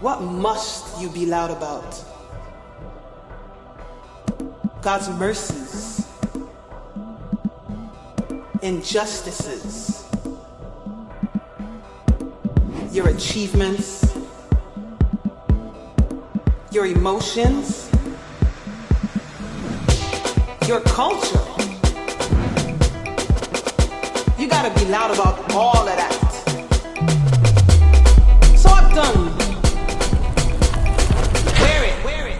What must you be loud about? God's mercies, injustices, your achievements, your emotions, your culture. You gotta be loud about all of that. Talk them. Wear it.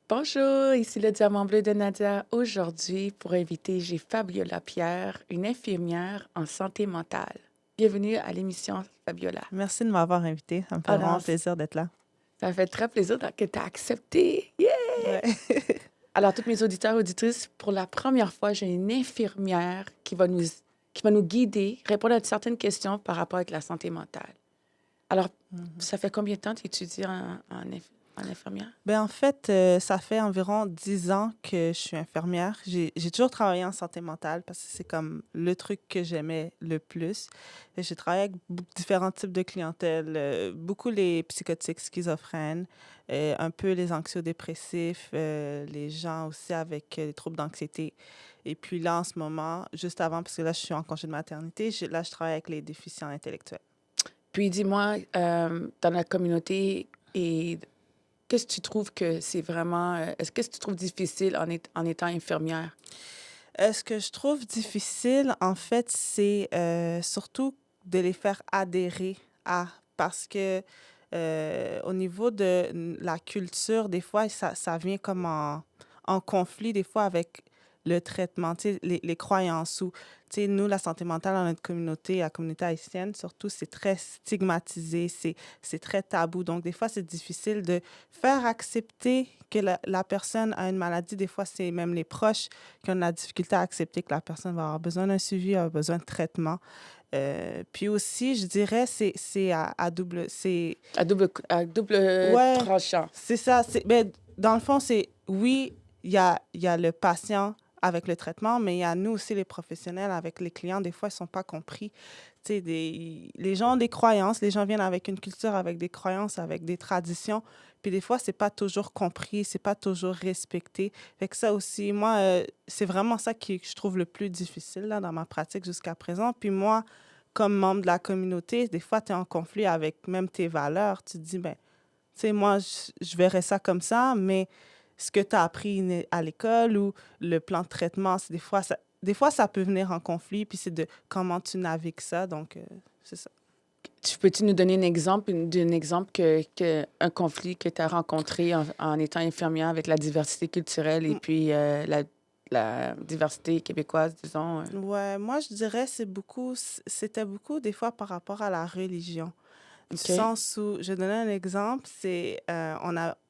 Bonjour, ici le Diamant Bleu de Nadia. Aujourd'hui, pour inviter, j'ai Fabiola Pierre, une infirmière en santé mentale. Bienvenue à l'émission, Fabiola. Merci de m'avoir invité. Ça me fait Ah non, vraiment plaisir d'être là. Ça fait très plaisir que tu as accepté. Yeah! Ouais. Alors, tous mes auditeurs et auditrices, pour la première fois, j'ai une infirmière qui va nous guider, répondre à certaines questions par rapport avec la santé mentale. Alors, ça fait combien de temps que tu étudies en infirmière? Ben, en fait, ça fait environ 10 ans que je suis infirmière. J'ai toujours travaillé en santé mentale parce que c'est comme le truc que j'aimais le plus. Et j'ai travaillé avec différents types de clientèle, beaucoup les psychotiques, schizophrènes, un peu les anxio-dépressifs, les gens aussi avec des troubles d'anxiété. Et puis là, en ce moment, juste avant, parce que là, je suis en congé de maternité, je travaille avec les déficients intellectuels. Puis dis-moi, dans la communauté, et qu'est-ce que tu trouves que c'est vraiment... qu'est-ce que tu trouves difficile en étant infirmière? Ce que je trouve difficile, en fait, c'est surtout de les faire adhérer à... Parce que au niveau de la culture, des fois, ça vient comme en conflit, des fois, avec le traitement, tu sais, les croyances ou, tu sais, nous, la santé mentale dans notre communauté, la communauté haïtienne, surtout, c'est très stigmatisé, c'est très tabou. Donc, des fois, c'est difficile de faire accepter que la personne a une maladie. Des fois, c'est même les proches qui ont de la difficulté à accepter que la personne va avoir besoin d'un suivi, avoir besoin de traitement. Puis aussi, je dirais, c'est à double... C'est... À double Ouais, tranchant. c'est ça. Ben, dans le fond, c'est... Oui, il y a le patient avec le traitement, mais il y a nous aussi, les professionnels, avec les clients. Des fois, ils ne sont pas compris. Tu sais, les gens ont des croyances. Les gens viennent avec une culture, avec des croyances, avec des traditions. Puis des fois, c'est pas toujours compris, c'est pas toujours respecté. Fait que ça aussi, moi, c'est vraiment ça que je trouve le plus difficile là, dans ma pratique jusqu'à présent. Puis moi, comme membre de la communauté, des fois, tu es en conflit avec même tes valeurs. Tu te dis, ben, tu sais, moi, je verrais ça comme ça, mais ce que tu as appris à l'école ou le plan de traitement, c'est des fois, ça peut venir en conflit, puis c'est de comment tu navigues ça. Donc, c'est ça. Peux-tu nous donner d'un exemple un conflit que tu as rencontré en étant infirmière avec la diversité culturelle et puis la diversité québécoise, disons? Ouais, moi, je dirais c'était beaucoup des fois par rapport à la religion. Du OK. sens où, je vais donner un exemple, c'est,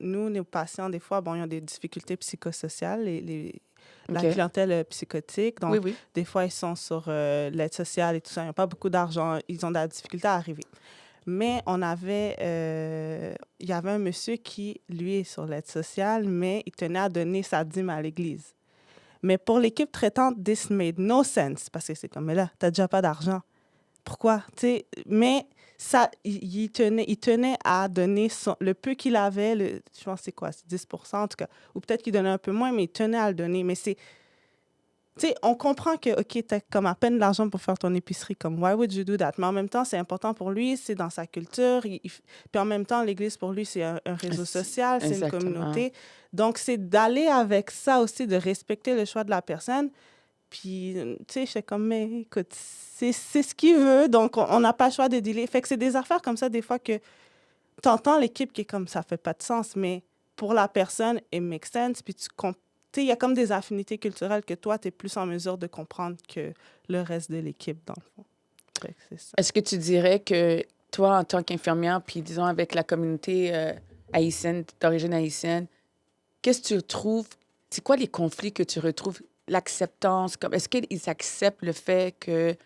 nous, nos patients, des fois, bon, ils ont des difficultés psychosociales, la OK. clientèle psychotique. Oui, Donc, oui. des fois, ils sont sur l'aide sociale et tout ça. Ils n'ont pas beaucoup d'argent. Ils ont de la difficulté à arriver. Mais il y avait un monsieur qui, lui, est sur l'aide sociale, mais il tenait à donner sa dîme à l'église. Mais pour l'équipe traitante, this made no sense. Parce que c'est comme, mais là, t'as déjà pas d'argent. Pourquoi? Tu sais, mais ça, il tenait à donner le peu qu'il avait, je pense que c'est quoi, c'est 10% en tout cas. Ou peut-être qu'il donnait un peu moins, mais il tenait à le donner. Mais c'est, tu sais, on comprend que, OK, tu as comme à peine de l'argent pour faire ton épicerie, comme, why would you do that? Mais en même temps, c'est important pour lui, c'est dans sa culture. Puis en même temps, l'Église, pour lui, c'est un réseau social, c'est une Exactement. communauté. Donc, c'est d'aller avec ça aussi, de respecter le choix de la personne. Puis, tu sais, je suis comme, mais écoute, c'est ce qu'il veut, donc on n'a pas le choix de dealer. Fait que c'est des affaires comme ça, des fois, que t'entends l'équipe qui est comme, ça fait pas de sens, mais pour la personne, it makes sense. Puis tu sais, il y a comme des affinités culturelles que toi, tu es plus en mesure de comprendre que le reste de l'équipe, dans le fond. Fait que c'est ça. Est-ce que tu dirais que toi, en tant qu'infirmière, puis disons avec la communauté haïtienne, d'origine haïtienne, qu'est-ce que tu trouves, c'est quoi les conflits que tu retrouves, l'acceptance, comme, est-ce qu'ils acceptent le fait que,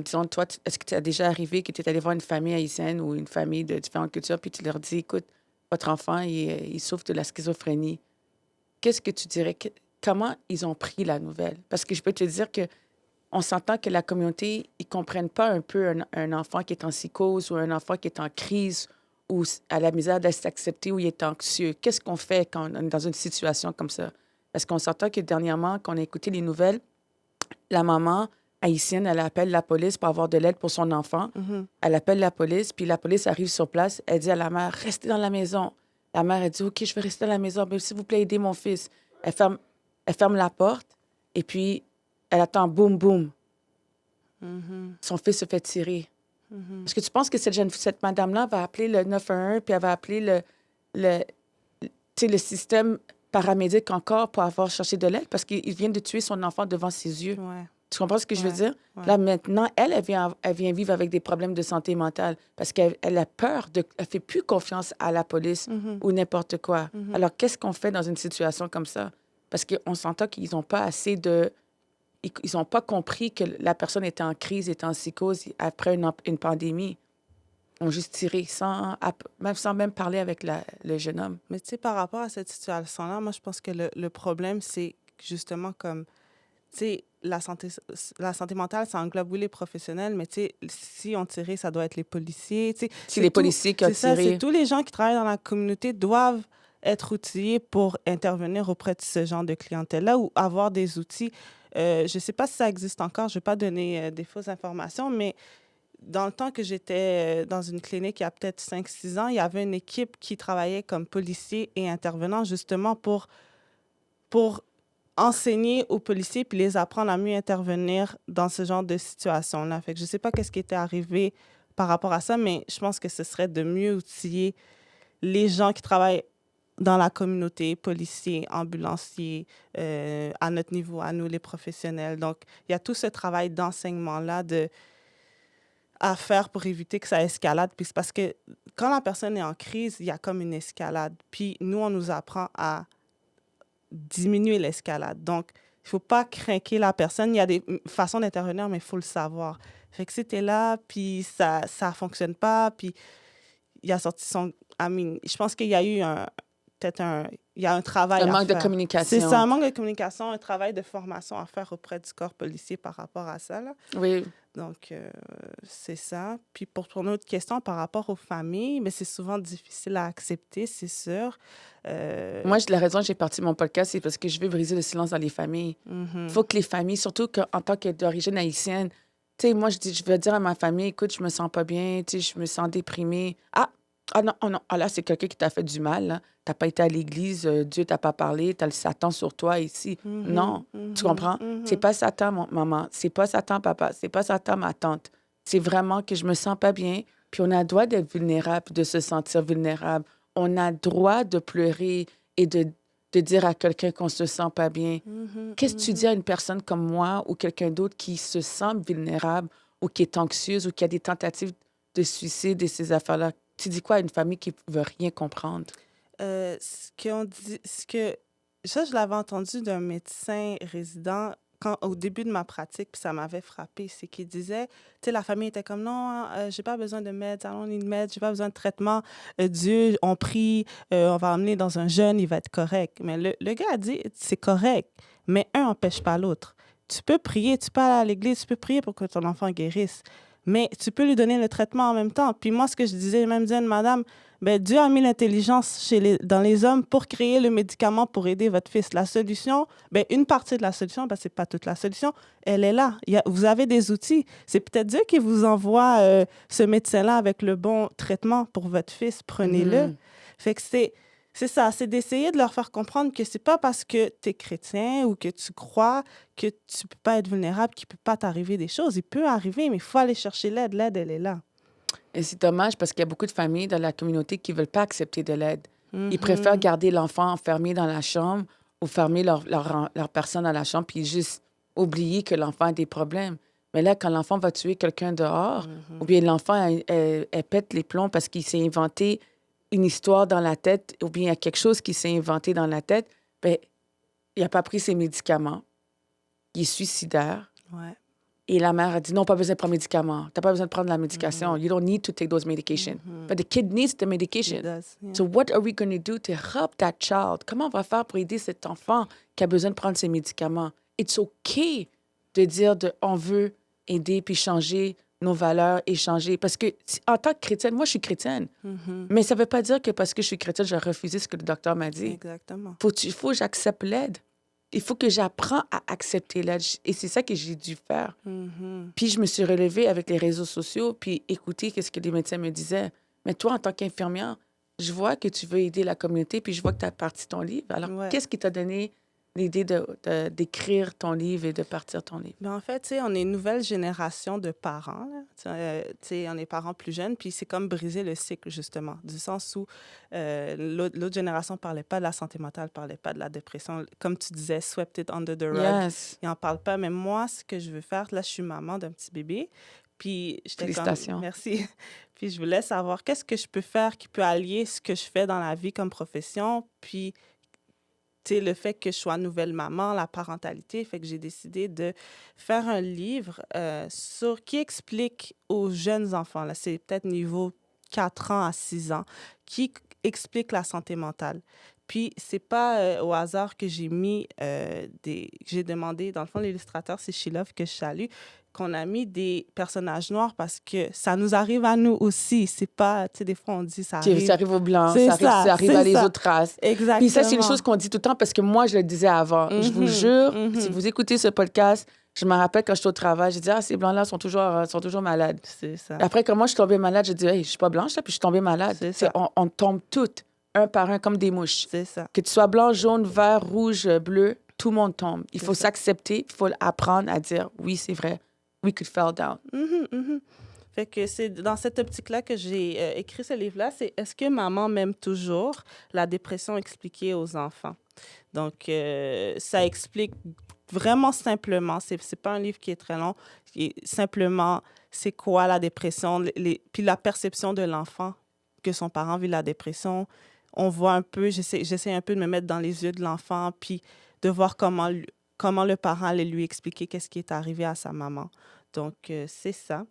disons, toi, est-ce que tu as déjà arrivé que tu es allé voir une famille haïtienne ou une famille de différentes cultures, puis tu leur dis, écoute, votre enfant, il souffre de la schizophrénie. Qu'est-ce que tu dirais, comment ils ont pris la nouvelle? Parce que je peux te dire que on s'entend que la communauté, ils ne comprennent pas un peu un enfant qui est en psychose ou un enfant qui est en crise ou à la misère de s'accepter ou il est anxieux. Qu'est-ce qu'on fait quand on est dans une situation comme ça? Parce qu'on s'entend que dernièrement, quand on a écouté les nouvelles, la maman haïtienne, elle appelle la police pour avoir de l'aide pour son enfant. Mhm. Elle appelle la police, puis la police arrive sur place. Elle dit à la mère, restez dans la maison. La mère, elle dit, OK, je vais rester dans la maison, mais s'il vous plaît, aidez mon fils. Elle ferme la porte, et puis elle attend boum, boum. Mhm. Son fils se fait tirer. Mhm. Est-ce que tu penses que cette madame-là va appeler le 911 puis elle va appeler tu sais, le système paramédic encore pour avoir cherché de l'aide parce qu'il vient de tuer son enfant devant ses yeux? Ouais. Tu comprends ce que je veux Ouais, dire? ouais. Là, maintenant, elle vient vivre avec des problèmes de santé mentale parce qu'elle a peur elle fait plus confiance à la police Mhm. ou n'importe quoi. Mhm. Alors, qu'est-ce qu'on fait dans une situation comme ça? Parce qu'on s'entend qu'ils n'ont pas assez de... Ils n'ont pas compris que la personne était en crise, était en psychose après une pandémie. Ils ont juste tiré sans même parler avec le jeune homme. Mais tu sais, par rapport à cette situation-là, moi, je pense que le problème, c'est justement comme, tu sais, la santé mentale, ça englobe, oui, les professionnels, mais tu sais, si on tirait, ça doit être les policiers, tu sais. C'est les policiers qui ont C'est ça, tiré. c'est tous les gens qui travaillent dans la communauté doivent être outillés pour intervenir auprès de ce genre de clientèle-là ou avoir des outils. Je ne sais pas si ça existe encore, je ne vais pas donner des fausses informations, mais dans le temps que j'étais dans une clinique, il y a peut-être 5-6 ans, il y avait une équipe qui travaillait comme policiers et intervenants justement pour enseigner aux policiers puis les apprendre à mieux intervenir dans ce genre de situation-là. Fait que je ne sais pas qu'est-ce qui était arrivé par rapport à ça, mais je pense que ce serait de mieux outiller les gens qui travaillent dans la communauté, policiers, ambulanciers, à notre niveau, à nous, les professionnels. Donc, il y a tout ce travail d'enseignement-là à faire pour éviter que ça escalade. Puis c'est parce que quand la personne est en crise, il y a comme une escalade. Puis nous, on nous apprend à diminuer l'escalade. Donc, il ne faut pas craquer la personne. Il y a des façons d'intervenir, mais il faut le savoir. Fait que si tu es là, puis ça ne fonctionne pas, puis il a sorti son... je pense qu'il y a eu il y a un travail à faire. Un manque de communication. C'est ça, un manque de communication, un travail de formation à faire auprès du corps policier par rapport à ça, là. Oui. Donc, c'est ça. Puis pour ton autre question par rapport aux familles, mais c'est souvent difficile à accepter, c'est sûr. Moi, la raison que j'ai parti mon podcast, c'est parce que je veux briser le silence dans les familles. Il faut que les familles, surtout en tant que d'origine haïtienne, tu sais, moi, je veux dire à ma famille, écoute, je me sens pas bien, tu sais, je me sens déprimée. Ah non, oh non, là, c'est quelqu'un qui t'a fait du mal, là. T'as pas été à l'église, Dieu t'a pas parlé, t'as le Satan sur toi ici. Non, tu comprends? C'est pas Satan, maman. C'est pas Satan, papa. C'est pas Satan, ma tante. C'est vraiment que je me sens pas bien. Puis on a le droit d'être vulnérable, de se sentir vulnérable. On a le droit de pleurer et de dire à quelqu'un qu'on se sent pas bien. Qu'est-ce que tu dis à une personne comme moi ou quelqu'un d'autre qui se sent vulnérable ou qui est anxieuse ou qui a des tentatives de suicide et ces affaires-là, tu dis quoi à une famille qui ne veut rien comprendre? Ça, je l'avais entendu d'un médecin résident au début de ma pratique, puis ça m'avait frappé. C'est qu'il disait, tu sais, la famille était comme, non, j'ai pas besoin de meds, I don't need meds, j'ai pas besoin de traitement. Dieu, on prie, on va emmener dans un jeûne, il va être correct. Mais le gars a dit, c'est correct, mais un n'empêche pas l'autre. Tu peux prier, tu peux aller à l'église, tu peux prier pour que ton enfant guérisse, mais tu peux lui donner le traitement en même temps. Puis moi, ce que je disais, même disais, madame, ben, Dieu a mis l'intelligence dans les hommes pour créer le médicament pour aider votre fils. La solution, ben, une partie de la solution, ben, ce n'est pas toute la solution, elle est là. Vous avez des outils. C'est peut-être Dieu qui vous envoie ce médecin-là avec le bon traitement pour votre fils. Prenez-le. Fait que c'est ça, c'est d'essayer de leur faire comprendre que c'est pas parce que tu es chrétien ou que tu crois que tu peux pas être vulnérable, qu'il peut pas t'arriver des choses. Il peut arriver, mais il faut aller chercher l'aide. L'aide, elle est là. Et c'est dommage parce qu'il y a beaucoup de familles dans la communauté qui ne veulent pas accepter de l'aide. Ils préfèrent garder l'enfant enfermé dans la chambre ou fermer leur personne dans la chambre puis juste oublier que l'enfant a des problèmes. Mais là, quand l'enfant va tuer quelqu'un dehors, ou bien l'enfant, elle pète les plombs parce qu'il s'est inventé une histoire dans la tête, ou bien il y a quelque chose qui s'est inventé dans la tête, bien, il n'a pas pris ses médicaments. Il est suicidaire. Ouais. Et la mère a dit, non, pas besoin de prendre médicaments. Tu n'as pas besoin de prendre la médication. You don't need to take those medications. But the kid needs the medication. It does, yeah. So what are we going to do to help that child? Comment on va faire pour aider cet enfant qui a besoin de prendre ses médicaments? It's okay de dire on veut aider puis changer nos valeurs et changer. Parce que en tant que chrétienne, moi, je suis chrétienne. Mais ça ne veut pas dire que parce que je suis chrétienne, je vais refuser ce que le docteur m'a dit. Exactement. Il faut que j'accepte l'aide. Il faut que j'apprends à accepter l'aide. Et c'est ça que j'ai dû faire. Puis je me suis relevée avec les réseaux sociaux, puis écouter ce que les médecins me disaient. Mais toi, en tant qu'infirmière, je vois que tu veux aider la communauté, puis je vois que tu as parti ton livre. Alors, qu'est-ce qui t'a donné l'idée d'écrire ton livre et de partir ton livre? Ben en fait, tu sais, on est une nouvelle génération de parents. Tu sais, on est parents plus jeunes, puis c'est comme briser le cycle, justement, du sens où l'autre génération ne parlait pas de la santé mentale, ne parlait pas de la dépression. Comme tu disais, swept it under the rug. Yes. Ils n'en parlent pas. Mais moi, ce que je veux faire, là, je suis maman d'un petit bébé, puis j'étais Félicitations. comme... Merci. Puis je voulais savoir qu'est-ce que je peux faire qui peut allier ce que je fais dans la vie comme profession, puis... Tu sais, le fait que je sois nouvelle maman, la parentalité, fait que j'ai décidé de faire un livre qui explique aux jeunes enfants, là, c'est peut-être niveau 4 ans à 6 ans, qui explique la santé mentale. Puis, c'est pas au hasard que j'ai mis j'ai demandé, dans le fond, l'illustrateur, c'est Shilov, que je salue, qu'on a mis des personnages noirs parce que ça nous arrive à nous aussi. C'est pas, tu sais, des fois, on dit ça arrive. Ça arrive aux Blancs, ça arrive à les autres races. Exactement. Puis ça, c'est une chose qu'on dit tout le temps parce que moi, je le disais avant. Je vous jure, si vous écoutez ce podcast, je me rappelle quand j'étais au travail, j'ai dit, ces Blancs-là sont toujours malades. C'est ça. Après, quand moi, je suis tombée malade, j'ai dit, hey, je suis pas blanche, là, puis je suis tombée malade. C'est ça. On tombe toutes, un par un, comme des mouches. C'est ça. Que tu sois blanc, jaune, vert, rouge, bleu, tout le monde tombe. Il faut s'accepter, il faut apprendre à dire, oui, c'est vrai. We could fall down. Fait que c'est dans cette optique-là que j'ai écrit ce livre-là. C'est « Est-ce que maman m'aime toujours? La dépression expliquée aux enfants ». Donc, ça explique vraiment simplement. C'est pas un livre qui est très long. Simplement, c'est quoi la dépression? Puis la perception de l'enfant que son parent vit la dépression. On voit un peu, j'essaie un peu de me mettre dans les yeux de l'enfant, puis de voir comment le parent allait lui expliquer qu'est-ce qui est arrivé à sa maman. Donc, c'est ça.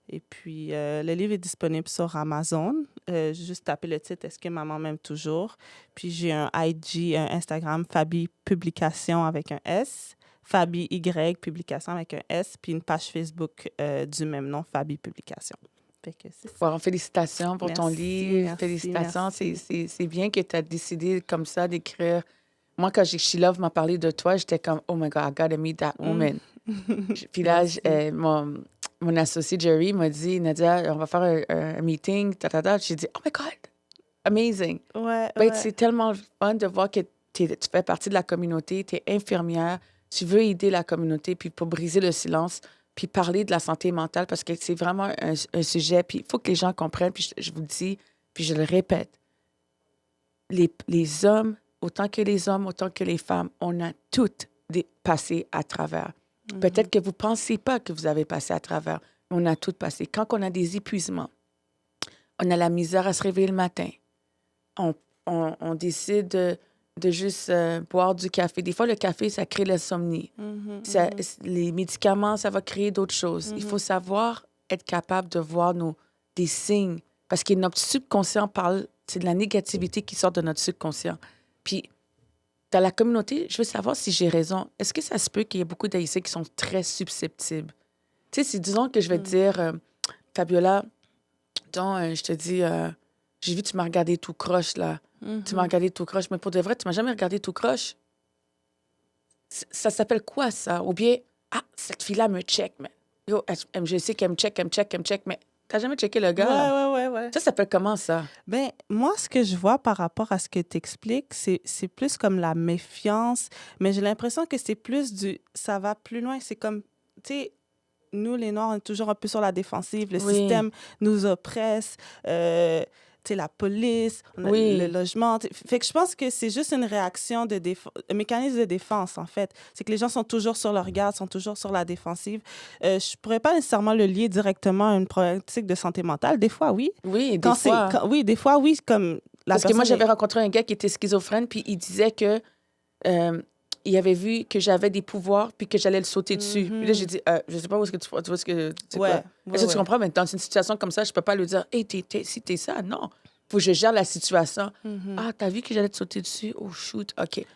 Et puis, le livre est disponible sur Amazon. Juste taper le titre « Est-ce que maman m'aime toujours? » Puis, j'ai un IG, un Instagram, Fabi Publication avec un S, Fabi Y Publication avec un S, puis une page Facebook du même nom, Fabi Publication. Fait que c'est ça. Bon, félicitations pour ton livre. Félicitations. C'est bien que tu as décidé comme ça d'écrire. Moi, quand Shilov m'a parlé de toi, j'étais comme, oh my God, I gotta meet that woman. Puis là, mon associé Jerry m'a dit, Nadia, on va faire un meeting, J'ai dit, oh my God, amazing. Ouais. C'est tellement fun de voir que tu fais partie de la communauté, tu es infirmière, tu veux aider la communauté, puis pour briser le silence, puis parler de la santé mentale, parce que c'est vraiment un sujet, puis il faut que les gens comprennent, puis je vous le dis, puis je le répète, les hommes, autant que les hommes, autant que les femmes, on a toutes passé à travers. Peut-être que vous ne pensez pas que vous avez passé à travers, mais on a toutes passé. Quand on a des épuisements, on a la misère à se réveiller le matin. On décide de juste boire du café. Des fois, le café, ça crée l'insomnie. Les médicaments, ça va créer d'autres choses. Il faut savoir être capable de voir des signes. Parce que notre subconscient parle, c'est de la négativité qui sort de notre subconscient. Puis, dans la communauté, je veux savoir si j'ai raison. Est-ce que ça se peut qu'il y ait beaucoup d'Haïtiens qui sont très susceptibles? Tu sais, si disons que je vais te dire, Fabiola, je te dis, j'ai vu, tu m'as regardé tout croche, là. Tu m'as regardé tout croche. Mais pour de vrai, tu m'as jamais regardé tout croche. Ça s'appelle quoi, ça? Ou bien, cette fille-là me check, mais yo, je sais qu'elle me check, mais t'as jamais checké le gars? Là? Ouais. Ça s'appelle comment, ça? Ben, moi, ce que je vois par rapport à ce que tu expliques, c'est plus comme la méfiance, mais j'ai l'impression que c'est plus ça va plus loin. C'est comme, tu sais, nous, les Noirs, on est toujours un peu sur la défensive. Le système nous oppresse. Tu sais, la police, le logement. Fait que je pense que c'est juste une réaction un mécanisme de défense, en fait. C'est que les gens sont toujours sur leur garde, sont toujours sur la défensive. Je pourrais pas nécessairement le lier directement à une problématique de santé mentale. Des fois, oui. Oui, des fois. Des fois, oui, comme Parce que moi, j'avais rencontré un gars qui était schizophrène, puis il disait que il avait vu que j'avais des pouvoirs, puis que j'allais le sauter dessus. Puis là, j'ai dit, je sais pas où est-ce que tu vois ce que... Est-ce que tu comprends? Mais dans une situation comme ça, je peux pas lui dire, « Hey, si t'es ça, non. Faut que je gère la situation. Ah, t'as vu que j'allais te sauter dessus? Oh, shoot, OK. »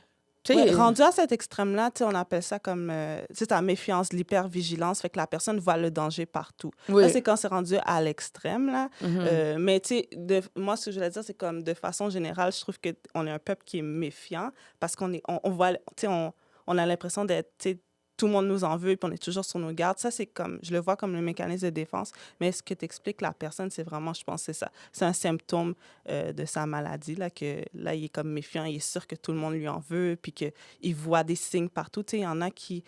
Rendu à cet extrême-là, on appelle ça comme ta méfiance, l'hypervigilance, fait que la personne voit le danger partout. Là, c'est quand c'est rendu à l'extrême, là. Mais moi, ce que je voulais dire, c'est comme de façon générale, je trouve qu'on est un peuple qui est méfiant parce qu'on voit, on a l'impression d'être, tout le monde nous en veut, puis on est toujours sur nos gardes. Ça, c'est comme, je le vois comme le mécanisme de défense. Mais ce que t'explique la personne, c'est vraiment, je pense, c'est ça. C'est un symptôme de sa maladie, là, que là, il est comme méfiant, il est sûr que tout le monde lui en veut, puis qu'il voit des signes partout. Tu sais, il y en a qui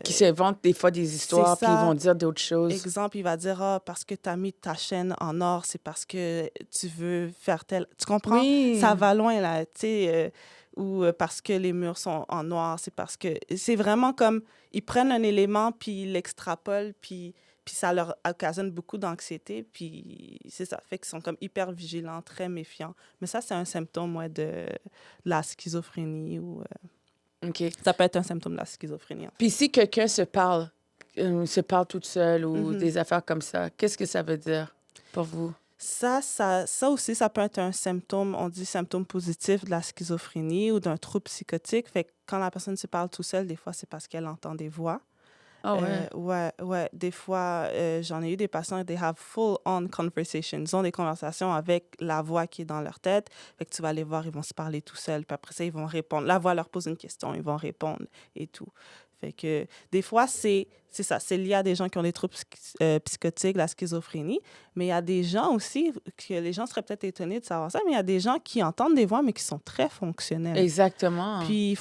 s'inventent des fois des histoires, puis ils vont dire d'autres choses. Exemple, il va dire, parce que tu as mis ta chaîne en or, c'est parce que tu veux faire tel... Tu comprends? Oui. Ça va loin, là, tu sais... ou parce que les murs sont en noir, c'est parce que... C'est vraiment comme, ils prennent un élément, puis ils l'extrapolent, puis ça leur occasionne beaucoup d'anxiété, puis c'est ça, fait qu'ils sont comme hyper vigilants, très méfiants. Mais ça, c'est un symptôme, de la schizophrénie, ou... OK. Ça peut être un symptôme de la schizophrénie. Puis si quelqu'un se parle toute seule, ou des affaires comme ça, qu'est-ce que ça veut dire pour vous? Ça aussi, ça peut être un symptôme, on dit symptôme positif de la schizophrénie ou d'un trouble psychotique. Fait que quand la personne se parle tout seule, des fois, c'est parce qu'elle entend des voix. Ah ouais. Des fois, j'en ai eu des patients, they have full-on conversations. Ils ont des conversations avec la voix qui est dans leur tête. Fait que tu vas les voir, ils vont se parler tout seuls. Puis après ça, ils vont répondre. La voix leur pose une question, ils vont répondre et tout. Fait que des fois, c'est ça. C'est lié à des gens qui ont des troubles psychotiques, la schizophrénie. Mais il y a des gens aussi, que les gens seraient peut-être étonnés de savoir ça, mais il y a des gens qui entendent des voix, mais qui sont très fonctionnels. Exactement. Puis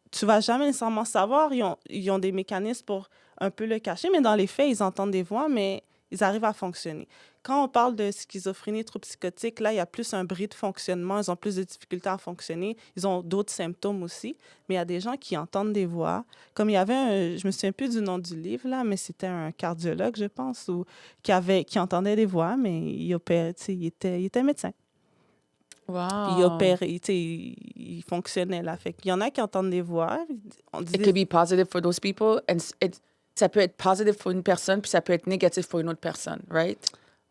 tu vas jamais nécessairement savoir. Ils ont des mécanismes pour un peu le cacher, mais dans les faits, ils entendent des voix, mais ils arrivent à fonctionner. Quand on parle de schizophrénie, trouble psychotique, là, il y a plus un bris de fonctionnement. Ils ont plus de difficultés à fonctionner. Ils ont d'autres symptômes aussi. Mais il y a des gens qui entendent des voix. Comme il y avait je me souviens plus du nom du livre, là, mais c'était un cardiologue, je pense, qui entendait des voix, mais il opérait, il était médecin. Wow. Puis il opérait, il fonctionnait, là. Fait qu'il y en a qui entendent des voix. It could be positive for those people, and ça peut être positif pour une personne, puis ça peut être négatif pour une autre personne, right?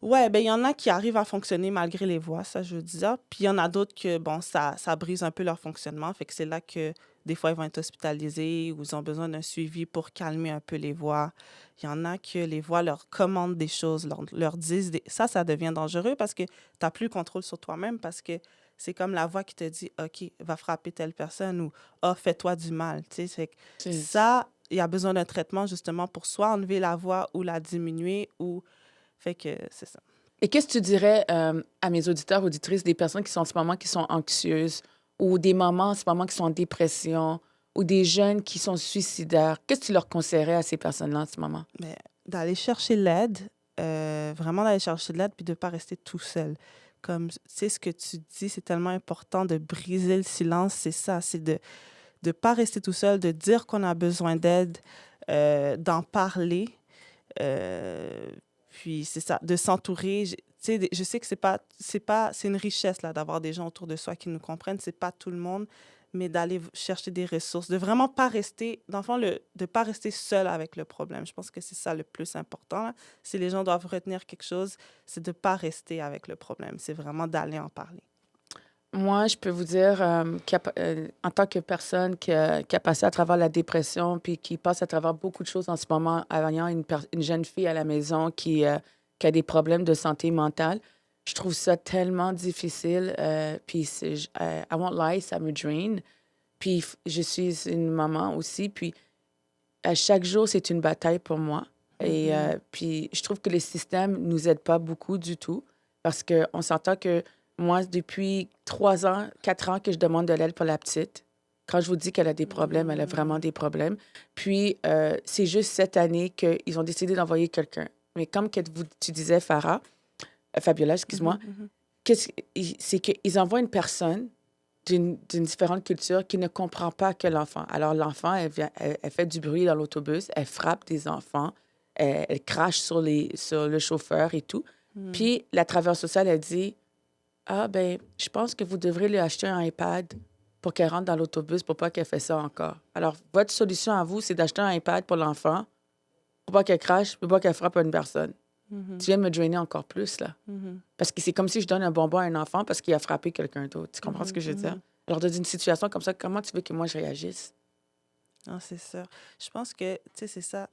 Ouais, ben il y en a qui arrivent à fonctionner malgré les voix, ça je veux dire. Puis il y en a d'autres que, bon, ça brise un peu leur fonctionnement. Fait que c'est là que des fois, ils vont être hospitalisés ou ils ont besoin d'un suivi pour calmer un peu les voix. Il y en a que les voix leur commandent des choses, leur disent ça devient dangereux parce que tu n'as plus le contrôle sur toi-même parce que c'est comme la voix qui te dit « OK, va frapper telle personne » ou « Ah, fais-toi du mal ». Tu sais, ça, il y a besoin d'un traitement justement pour soit enlever la voix ou la diminuer ou... Fait que c'est ça. Et qu'est-ce que tu dirais à mes auditeurs, auditrices, des personnes qui sont en ce moment qui sont anxieuses ou des mamans en ce moment qui sont en dépression ou des jeunes qui sont suicidaires? Qu'est-ce que tu leur conseillerais à ces personnes-là en ce moment? Mais d'aller chercher l'aide, vraiment d'aller chercher de l'aide puis de ne pas rester tout seul. Comme, tu sais, ce que tu dis, c'est tellement important de briser le silence, c'est ça, c'est de ne pas rester tout seul, de dire qu'on a besoin d'aide, d'en parler. Puis c'est ça, de s'entourer. Tu sais, je sais que c'est une richesse là, d'avoir des gens autour de soi qui nous comprennent. C'est pas tout le monde, mais d'aller chercher des ressources, de vraiment pas rester, dans le fond, de pas rester seul avec le problème. Je pense que c'est ça le plus important, là. Si les gens doivent retenir quelque chose, c'est de pas rester avec le problème. C'est vraiment d'aller en parler. Moi, je peux vous dire, en tant que personne qui a passé à travers la dépression, puis qui passe à travers beaucoup de choses en ce moment, ayant une jeune fille à la maison qui a des problèmes de santé mentale, je trouve ça tellement difficile. Puis, I won't lie, ça me drain. Puis, je suis une maman aussi. Puis, à chaque jour, c'est une bataille pour moi. Et puis, je trouve que les systèmes ne nous aident pas beaucoup du tout parce qu'on s'entend que moi, depuis 3 ans, 4 ans que je demande de l'aide pour la petite. Quand je vous dis qu'elle a des problèmes, elle a vraiment des problèmes. Puis, c'est juste cette année qu'ils ont décidé d'envoyer quelqu'un. Mais comme tu disais, Fabiola, excuse-moi, c'est qu'ils envoient une personne d'une différente culture qui ne comprend pas que l'enfant. Alors, l'enfant, elle fait du bruit dans l'autobus, elle frappe des enfants, elle crache sur le chauffeur et tout. Puis, la travailleuse sociale, elle dit... Ah, ben, je pense que vous devrez lui acheter un iPad pour qu'elle rentre dans l'autobus pour pas qu'elle fasse ça encore. Alors, votre solution à vous, c'est d'acheter un iPad pour l'enfant pour pas qu'elle crache, pour pas qu'elle frappe une personne. Tu viens de me drainer encore plus, là. Parce que c'est comme si je donne un bonbon à un enfant parce qu'il a frappé quelqu'un d'autre. Tu comprends ce que je veux dire? Alors, dans une situation comme ça, comment tu veux que moi, je réagisse? Non, c'est sûr. Je pense que, tu sais, c'est ça.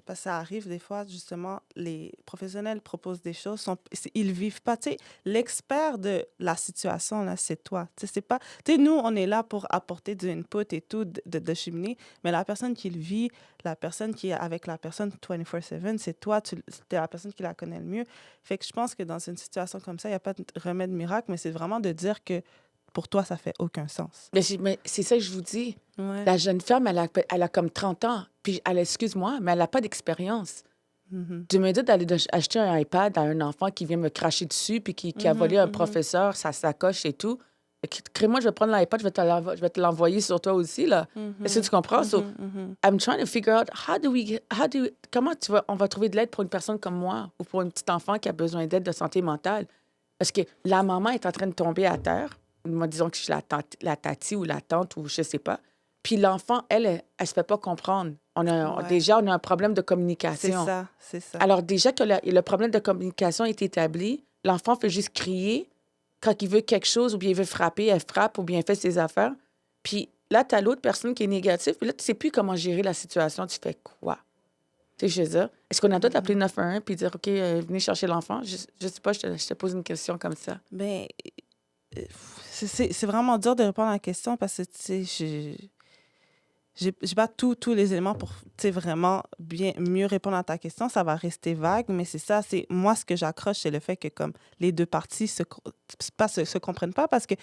Parce que ça arrive des fois, justement, les professionnels proposent des choses, ils vivent pas. Tu sais, l'expert de la situation, là, c'est toi. Tu sais, c'est pas... Tu sais, nous, on est là pour apporter du input et tout, de cheminer, mais la personne qui le vit, la personne qui est avec la personne 24/7, c'est toi, tu es la personne qui la connaît le mieux. Fait que je pense que dans une situation comme ça, il n'y a pas de remède miracle, mais c'est vraiment de dire que pour toi, ça fait aucun sens. Mais c'est ça que je vous dis. Ouais. La jeune femme, elle a comme 30 ans. Puis, excuse-moi, mais elle n'a pas d'expérience. Tu me dis d'aller acheter un iPad à un enfant qui vient me cracher dessus puis qui a volé un professeur, sa sacoche et tout. Crée-moi, je vais prendre l'iPad, je vais te l'envoyer sur toi aussi, là. Est-ce que tu comprends? So, I'm trying to figure out comment on va trouver de l'aide pour une personne comme moi ou pour un petit enfant qui a besoin d'aide de santé mentale. Parce que la maman est en train de tomber à terre. Moi, disons que je suis la tati ou la tante ou je sais pas. Puis l'enfant, elle se fait pas comprendre. Déjà, on a un problème de communication. C'est ça. Alors, déjà que le problème de communication est établi, l'enfant fait juste crier quand il veut quelque chose ou bien il veut frapper, elle frappe ou bien elle fait ses affaires. Puis là, tu as l'autre personne qui est négative. Puis là, tu sais plus comment gérer la situation. Tu fais quoi? Tu sais, je veux dire, est-ce qu'on a d'autres appeler 911 puis dire, OK, venez chercher l'enfant? Je sais pas, je te pose une question comme ça. Ben, c'est vraiment dur de répondre à la question parce que, tu sais, j'ai pas tous les éléments pour, tu sais, vraiment mieux répondre à ta question. Ça va rester vague, mais c'est ça. Moi, ce que j'accroche, c'est le fait que, comme, les deux parties se comprennent pas parce que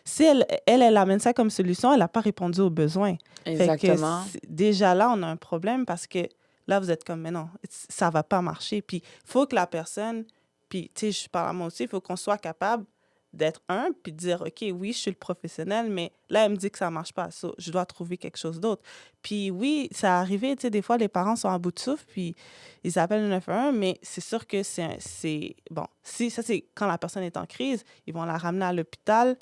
si elle amène ça comme solution, elle n'a pas répondu aux besoins. Exactement. Fait que déjà là, on a un problème parce que là, vous êtes comme, mais non, ça va pas marcher. Puis, il faut que la personne, puis, tu sais, je parle à moi aussi, il faut qu'on soit capable d'être puis de dire, OK, oui, je suis le professionnel, mais là, elle me dit que ça marche pas. So, je dois trouver quelque chose d'autre. Puis oui, ça arrive, tu sais, des fois, les parents sont à bout de souffle, puis ils appellent le 911, mais c'est sûr que bon, si ça, c'est quand la personne est en crise, ils vont la ramener à l'hôpital,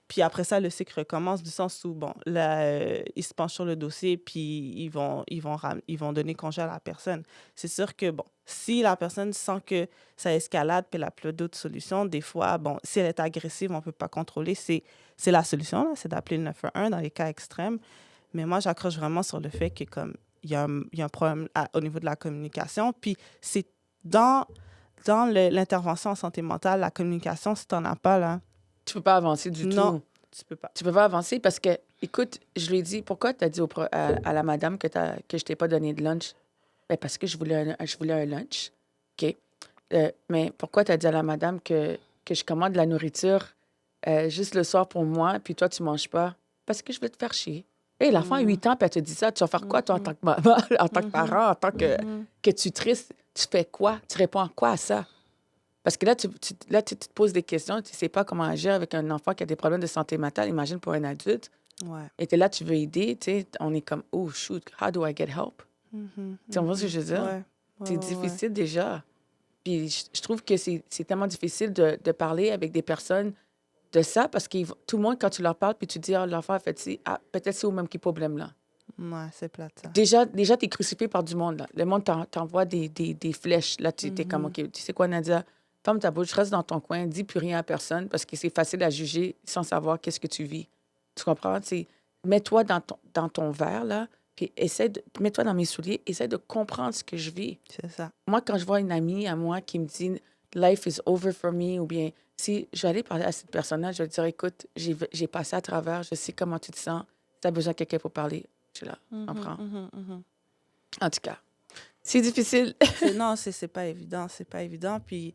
puis après ça, le cycle recommence du sens où, bon, là, ils se penchent sur le dossier, puis ils vont donner congé à la personne. C'est sûr que, bon, si la personne sent que ça escalade, puis elle n'a plus d'autres solutions, des fois, bon, si elle est agressive, on ne peut pas contrôler, c'est la solution, là, c'est d'appeler le 911 dans les cas extrêmes. Mais moi, j'accroche vraiment sur le fait que, comme, il y a un problème au niveau de la communication, puis c'est dans l'intervention en santé mentale, la communication, si tu n'en as pas, là, tu peux pas avancer du tout. Non, tu peux pas. Tu peux pas avancer parce que, écoute, je lui ai dit, pourquoi tu as dit à la madame que je t'ai pas donné de lunch? Ben parce que je voulais un lunch. OK. Mais pourquoi tu as dit à la madame que je commande de la nourriture juste le soir pour moi, puis toi, tu manges pas? Parce que je veux te faire chier. Hé, l'enfant a 8 ans, puis elle te dit ça. Tu vas faire quoi, toi, en tant que maman, en tant que parent, en tant que tutrice? Tu fais quoi? Tu réponds à quoi à ça? Parce que là, tu te poses des questions, tu ne sais pas comment agir avec un enfant qui a des problèmes de santé mentale. Imagine pour un adulte. Ouais. Et là, tu veux aider, tu sais, on est comme, oh, shoot, how do I get help? Tu comprends ce que je veux dire? Ouais. C'est difficile déjà. Puis je trouve que c'est tellement difficile de parler avec des personnes de ça parce que tout le monde, quand tu leur parles, puis tu dis, ah, l'enfant a fait ci, ah, peut-être c'est au même qui problème là. Ouais, c'est plate, ça. Déjà tu es crucifié par du monde. Là. Le monde t'envoie des flèches. Là, tu es comme, OK, tu sais quoi, Nadia? Ferme ta bouche, reste dans ton coin, dis plus rien à personne parce que c'est facile à juger sans savoir qu'est-ce que tu vis. Tu comprends? Mets-toi dans ton verre, là, puis mets-toi dans mes souliers, essaie de comprendre ce que je vis. C'est ça. Moi, quand je vois une amie à moi qui me dit « Life is over for me » ou bien si je vais aller parler à cette personne-là, je vais dire « Écoute, j'ai passé à travers, je sais comment tu te sens, tu as besoin de quelqu'un pour parler. » Je suis là, comprends? En tout cas, c'est difficile. Non, c'est pas évident, c'est pas évident. Puis,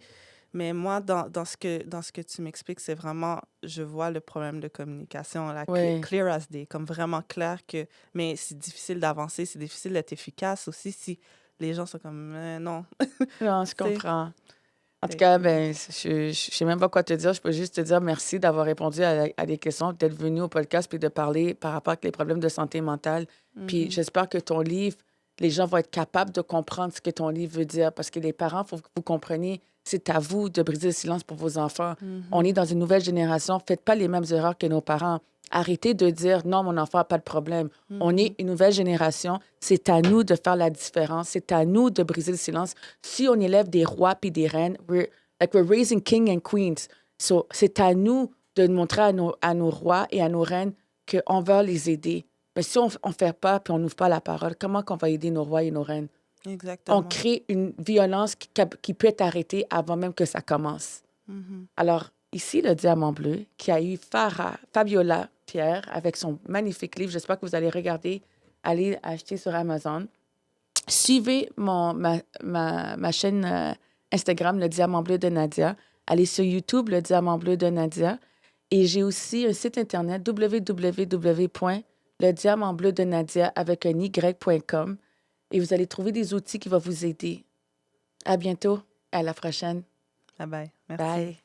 mais moi, dans ce que tu m'expliques, c'est vraiment, je vois le problème de communication, là, Oui. clear as day, comme vraiment clair que, mais c'est difficile d'avancer, c'est difficile d'être efficace aussi si les gens sont comme, non. Non, je C'est- comprends. En tout Fait cas, que- ben, je sais même pas quoi te dire. Je peux juste te dire merci d'avoir répondu à des questions, d'être venu au podcast puis de parler par rapport à les problèmes de santé mentale. Puis j'espère que ton livre, les gens vont être capables de comprendre ce que ton livre veut dire parce que les parents, il faut que vous compreniez, c'est à vous de briser le silence pour vos enfants. On est dans une nouvelle génération. Faites pas les mêmes erreurs que nos parents. Arrêtez de dire non, mon enfant n'a pas de problème. On est une nouvelle génération. C'est à nous de faire la différence. C'est à nous de briser le silence. Si on élève des rois puis des reines, we're raising king and queens. So, c'est à nous de montrer à nos rois et à nos reines qu'on va les aider. Mais si on ne fait pas puis on n'ouvre pas la parole, comment qu'on va aider nos rois et nos reines? Exactement. On crée une violence qui peut être arrêtée avant même que ça commence. Alors, ici, le Diamant bleu, qui a eu Fabiola Pierre avec son magnifique livre. J'espère que vous allez regarder, aller acheter sur Amazon. Suivez ma chaîne Instagram, Le Diamant bleu de Nadia. Allez sur YouTube, Le Diamant bleu de Nadia. Et j'ai aussi un site Internet, www.lediamantbleudenadia avec un y.com. Et vous allez trouver des outils qui vont vous aider. À bientôt. À la prochaine. Bye bye. Merci. Bye.